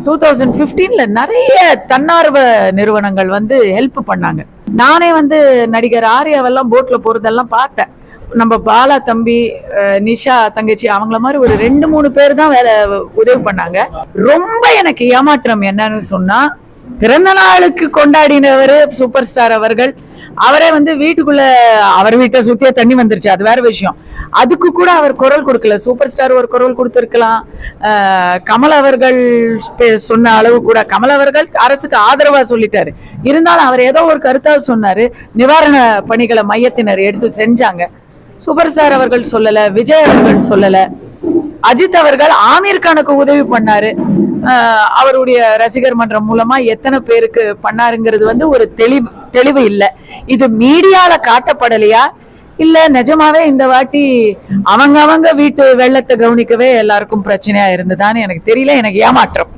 2015ல நிறைய தன்னார்வ நிறுவனங்கள் வந்து ஹெல்ப் பண்ணாங்க. நானே வந்து நடிகர் ஆர்யாவெல்லாம் போட்ல போறதெல்லாம் பார்த்தேன். நம்ம பாலா தம்பி, நிஷா தங்கச்சி, அவங்கள மாதிரி ஒரு 2-3 பேர் தான் உதவி பண்ணாங்க. ரொம்ப எனக்கு ஏமாற்றம் என்னன்னு சொன்னா, பிறந்த நாளுக்கு கொண்டாடினவர் சூப்பர் ஸ்டார் அவர்கள், அவரே வந்து வீட்டுக்குள்ள அவர் வீட்டை சுத்தியே தண்ணி வந்துருச்சு, அது வேற விஷயம். அதுக்கு கூட அவர் குரல் கொடுக்கல. சூப்பர் ஸ்டார் ஒரு குரல் கொடுத்திருக்கலாம். கமல் அவர்கள் சொன்ன அளவு கூட, கமல் அவர்கள் அரசுக்கு ஆதரவா சொல்லிட்டாரு, இருந்தாலும் அவர் ஏதோ ஒரு கருத்தால் சொன்னாரு. நிவாரண பணிகளை மையத்தினர் எடுத்து செஞ்சாங்க. சூப்பர் ஸ்டார் அவர்கள் சொல்லல, விஜய் அவர்கள் சொல்லல, அஜித் அவர்கள் ஆமீர் கானுக்கு உதவி பண்ணாரு. அவருடைய ரசிகர் மன்றம் மூலமா எத்தனை பேருக்கு பண்ணாருங்கிறது வந்து ஒரு தெளிவு இல்லை. இது மீடியால காட்டப்படலையா, இல்ல நிஜமாவே இந்த வாட்டி அவங்க வீட்டு வெள்ளத்தை கவனிக்கவே எல்லாருக்கும் பிரச்சனையா இருந்ததான்னு எனக்கு தெரியல. எனக்கு ஏமாற்றம்.